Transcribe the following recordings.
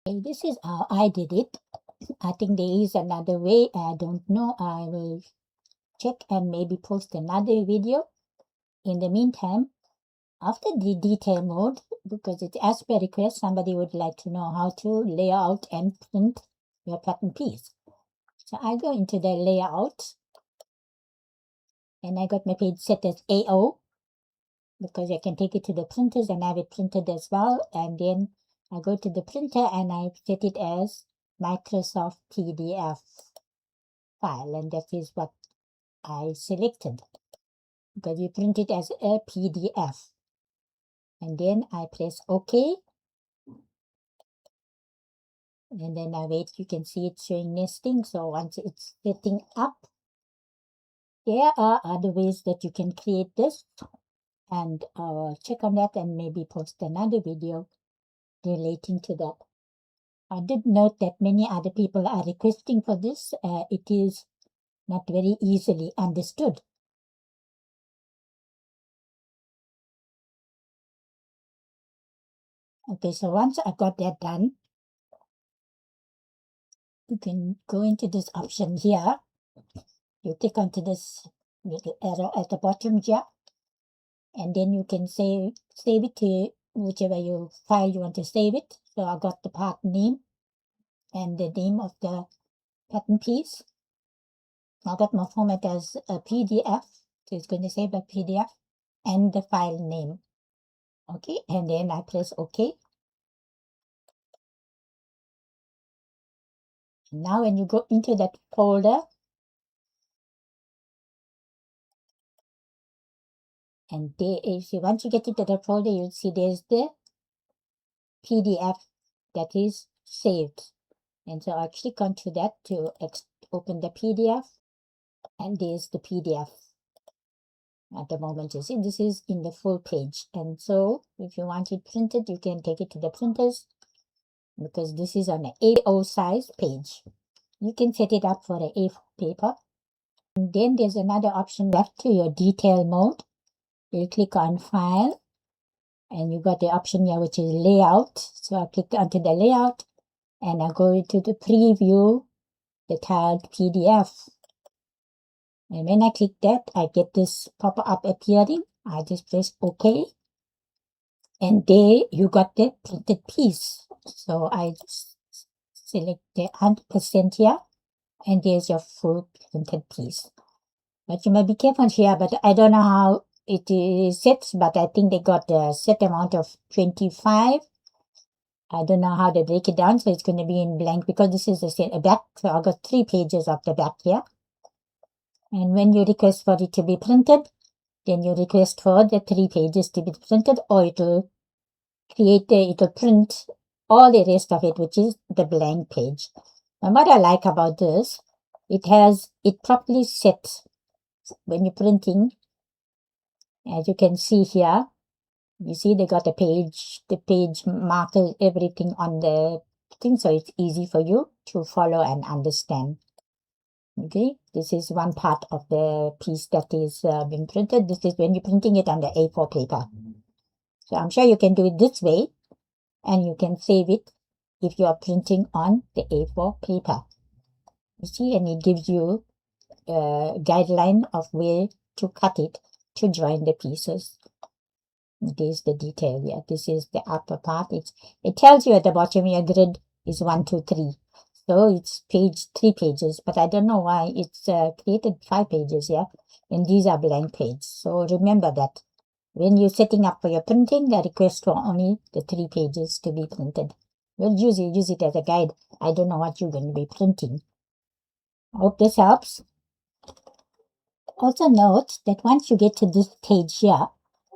Okay, this is how I did it. I think there is another way. I don't know. I will check and maybe post another video. In the meantime, after the detail mode, because it's as per request, somebody would like to know how to lay out and print your pattern piece. So I go into the layout and I got my page set as AO because I can take it to the printers and have it printed as well. And then I go to the printer and I set it as Microsoft PDF file, and that is what I selected because you print it as a PDF. And then I press OK. And then I wait. You can see it showing nesting. So once it's setting up, there are other ways that you can create this, and check on that and maybe post another video relating to that. I did note that many other people are requesting for this. It is not very easily understood. Okay, so once I got that done, you can go into this option here. You click onto this little arrow at the bottom here, and then you can save it to whichever file you want to save it. So I got the part name and the name of the pattern piece. I got my format as a PDF, so it's going to save a PDF and the file name. Okay, and then I press OK. Now when you go into that folder, and there is, once you get into the folder, you'll see there's the PDF that is saved. And so I'll click onto that to open the PDF, and there's the PDF at the moment. You see, this is in the full page. And so if you want it printed, you can take it to the printers because this is on an A4 size page. You can set it up for an A4 paper. And then there's another option left to your detail mode. You click on File, and you got the option here which is Layout. So I click onto the Layout, and I go to the Preview the tiled PDF. And when I click that, I get this pop-up appearing. I just press OK. And there you got the printed piece. So I just select the 100% here, and there's your full printed piece. But you might be careful here, but I don't know how it is set, but I think they got a set amount of 25. I don't know how they break it down, so it's going to be in blank because this is a back. So I got 3 pages of the back here. And when you request for it to be printed, then you request for the 3 pages to be printed, or it'll print all the rest of it, which is the blank page. And what I like about this, it has it properly set when you're printing. As you can see here, you see they got the page marker, everything on the thing, so it's easy for you to follow and understand. Okay, this is one part of the piece that is being printed. This is when you're printing it on the A4 paper. So I'm sure you can do it this way, and you can save it if you are printing on the A4 paper. You see, and it gives you a guideline of where to cut it to join the pieces. This is the detail here. This is the upper part. It tells you at the bottom your grid is 1, 2, 3. So it's 3 pages, but I don't know why it's created 5 pages here, and these are blank pages. So remember that when you're setting up for your printing, the request for only the 3 pages to be printed. We'll use it as a guide. I don't know what you're going to be printing. I hope this helps. Also note that once you get to this page here,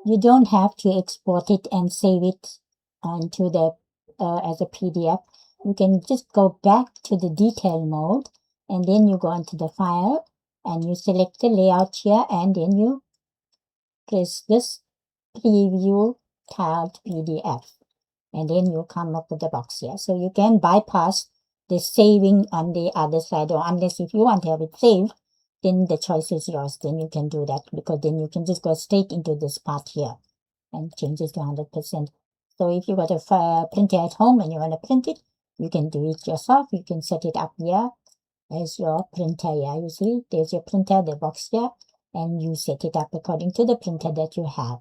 you don't have to export it and save it onto the as a PDF. You can just go back to the detail mode, and then you go into the file and you select the layout here, and then you press this preview tiled PDF, and then you come up with the box here. So you can bypass the saving on the other side, or unless if you want to have it saved, then the choice is yours. Then you can do that, because then you can just go straight into this part here and change it to 100%. So if you got a printer at home and you want to print it, You can do it yourself. You can set it up here as your printer here. You see, there's your printer, the box here, and you set it up according to the printer that you have.